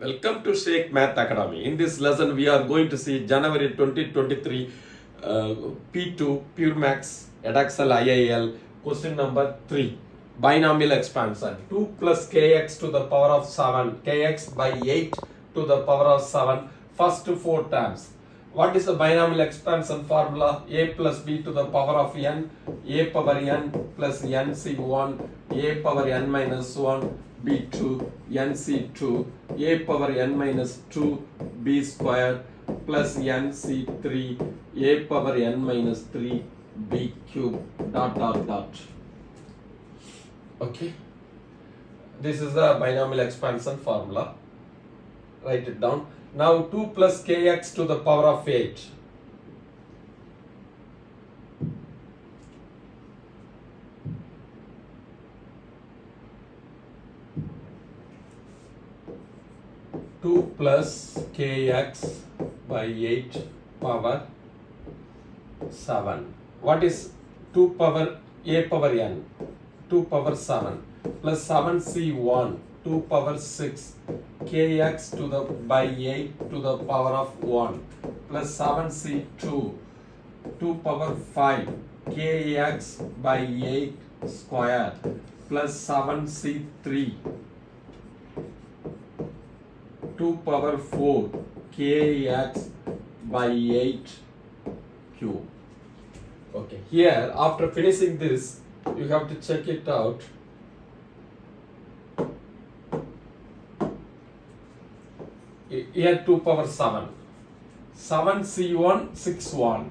Welcome to Sheikh Math Academy. In this lesson, we are going to see January 2023 P2 Pure Max Edexcel IAL question number 3. Binomial expansion. 2 plus kx to the power of 7, kx by 8 to the power of 7, first 4 terms. What is the binomial expansion formula? A plus b to the power of n, a power n plus nc1, a power n minus 1, b2, nc2, a power n minus 2, b square plus nc3, a power n minus 3, b cube, dot. Okay. This is the binomial expansion formula. Write it down. Now 2 plus kx to the power of 8. Two plus kx by 8 power 7. What is 2 power a power n? 2 power 7 plus 7c1 2 power 6 kx to the by 8 to the power of 1 plus 7c2 2 power 5 kx by 8 square plus 7c3 2 power 4 kx by 8 cube. Okay, here after finishing this you have to check it out. Here 2 power 7, 7c1 6 1,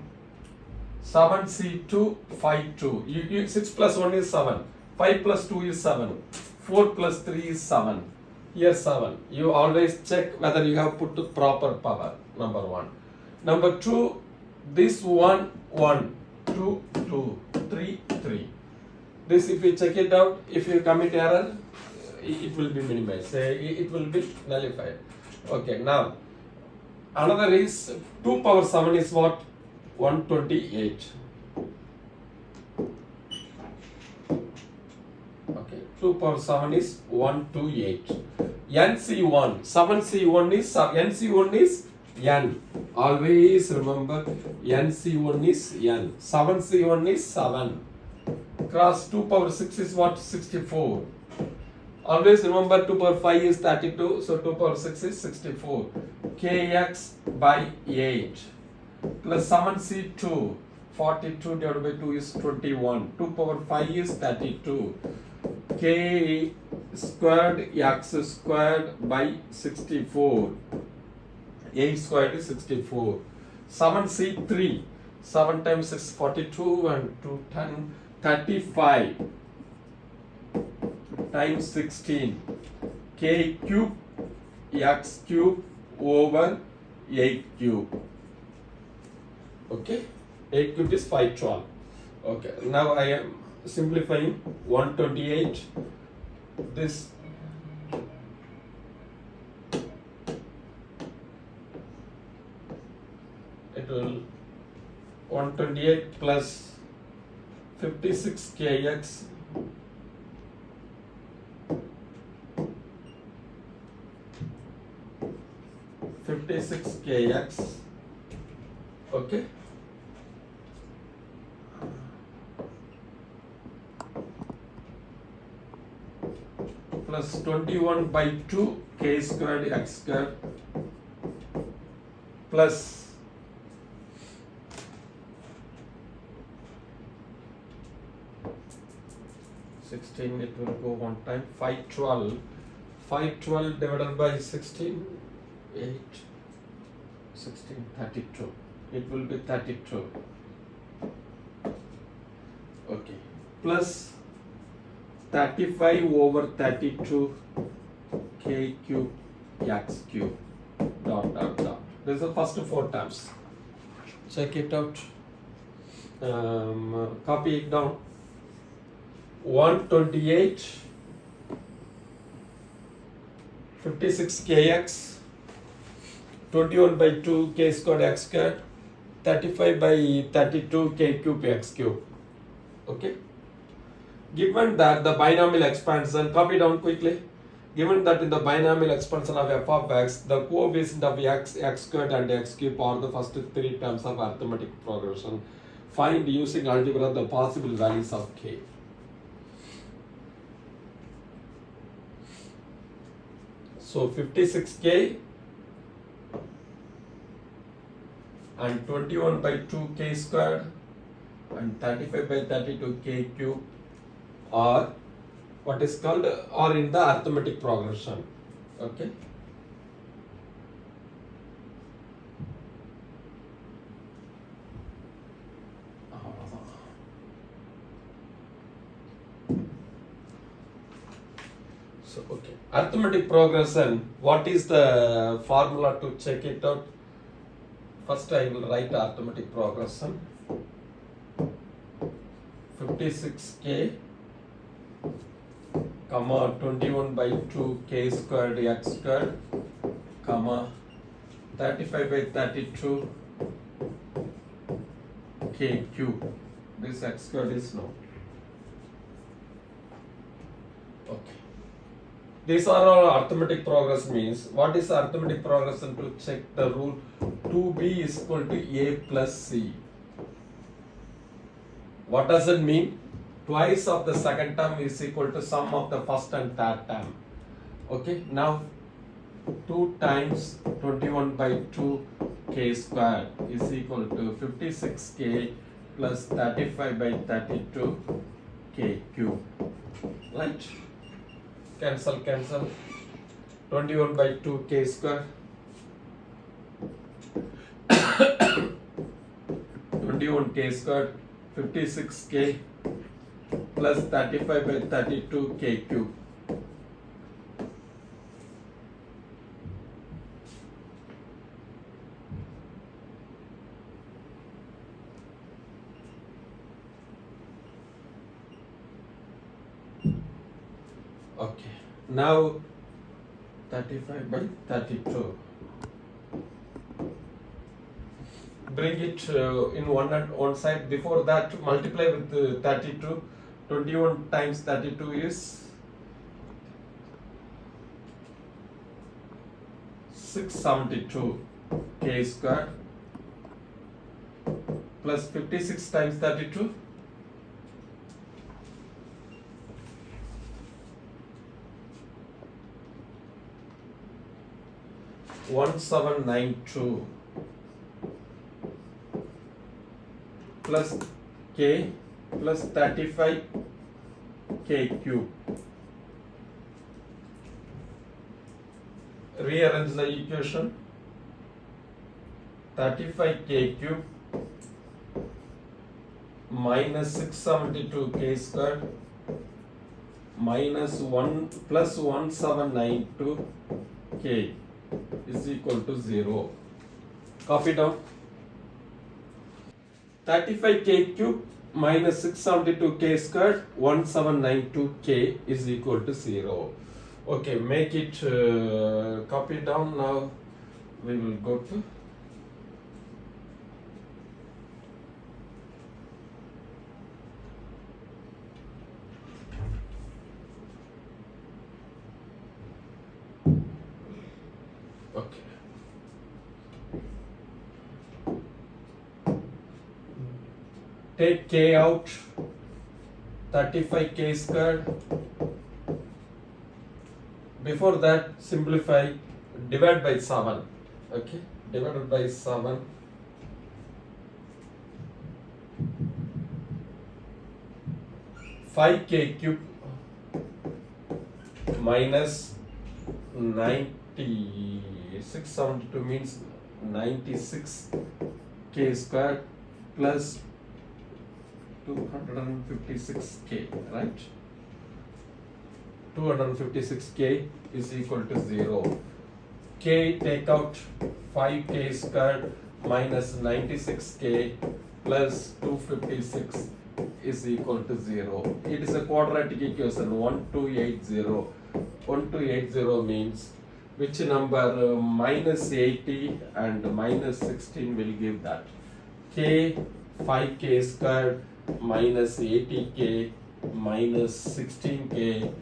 7c2 5 2, 6 plus 1 is 7, 5 plus 2 is 7, 4 plus 3 is 7, here 7. You always check whether you have put the proper power, number 1. Number 2, this 1 1, 2 2, 3 3. This if you check it out, if you commit error, it will be minimized, it will be nullified. Okay, now another is 2 power 7 is what? 128. Okay, 2 power 7 is 128. NC1, 7C1 is NC1 is N. Always remember NC1 is N. 7C1 is 7. Cross 2 power 6 is what? 64. Always remember 2 power 5 is 32, so 2 power 6 is 64. Kx by 8 plus 7c2, 42 divided by 2 is 21. 2 power 5 is 32. K squared x squared by 64. 8 squared is 64. 7c3, 7 times 6 42 and 2 10, 35. Times 16 k cube x cube over 8 cube. Okay, 8 cube is 512. Okay, now I am simplifying 128. This it will 128 plus 56 kx kx, okay, plus 21 by 2 k squared x squared plus 16, it will go one time, 512 divided by 16, 8, 16, 32. It will be 32. Okay. Plus 35 over 32 k cube x cube dot. This is the first 4 terms. Check it out. Copy it down. 128 56 kx 21 by 2 k squared x squared 35 by 32 k cube x cube. Okay, given that the binomial expansion, copy down quickly, Given that in the binomial expansion of f of x, the coefficient of x, x squared and x cube are the first three terms of arithmetic progression. Find using algebra the possible values of k. So 56k and 21 by 2 k squared and 35 by 32 k cube are what is called or in the arithmetic progression. Okay. So okay, arithmetic progression. What is the formula to check it out? First, I will write arithmetic progression. 56k, comma 21 by 2 k squared x squared, comma 35 by 32 k cube. This x squared is known. Okay. These are all arithmetic progress means. What is arithmetic progression? To check the rule 2b is equal to a plus c. What does it mean? Twice of the second term is equal to sum of the first and third term. Okay, now 2 times 21 by 2 k squared is equal to 56k plus 35 by 32 k cube. Right? Cancel, cancel. 21 by 2 k squared. 21 k squared. 56k plus 35 by 32 k cube. Okay, now 35 by 32. Bring it in one side. Before that, multiply with 32. 21 times 32 is 672 k squared plus 56 times 32 1792 plus k plus 35 k cube. Rearrange the equation. 35 k cube minus 672 k squared minus 1 plus 1792 k is equal to 0. Copy down. 35 k cube minus 672 k squared 1792 k is equal to 0. Okay, make it copy down. Now we will go to okay. Take k out, 35 k squared. Before that, simplify, divide by 7. Okay, divided by 7. Five k cube minus 672 means 96 k squared plus 256k, right? 256k is equal to 0. K take out 5k squared minus 96k plus 256 is equal to 0. It is a quadratic equation 1280. 1280 means which number minus 80 and minus 16 will give that. K 5k squared minus 80k minus 16k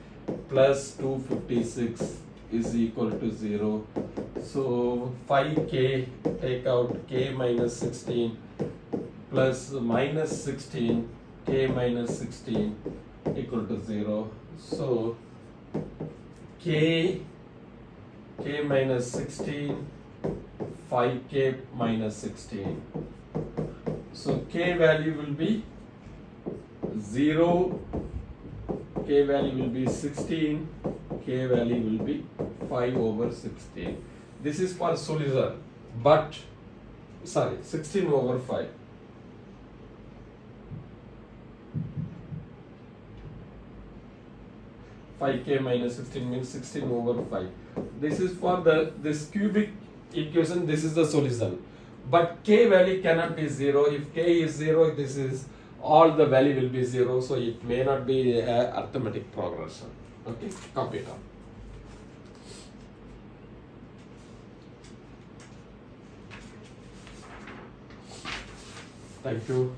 plus 256 is equal to 0. So 5k, take out k minus 16 plus minus 16, k minus 16 equal to 0. So k minus 16, 5k minus 16. So k value will be 0, k value will be 16, k value will be 5 over 16. This is for solution, but 16 over 5. Five k minus 16 means 16 over 5. This is for this cubic equation. This is the solution, but k value cannot be 0. If k is 0, this is all the value will be 0. So it may not be arithmetic progression. Okay, copy it up. Thank you.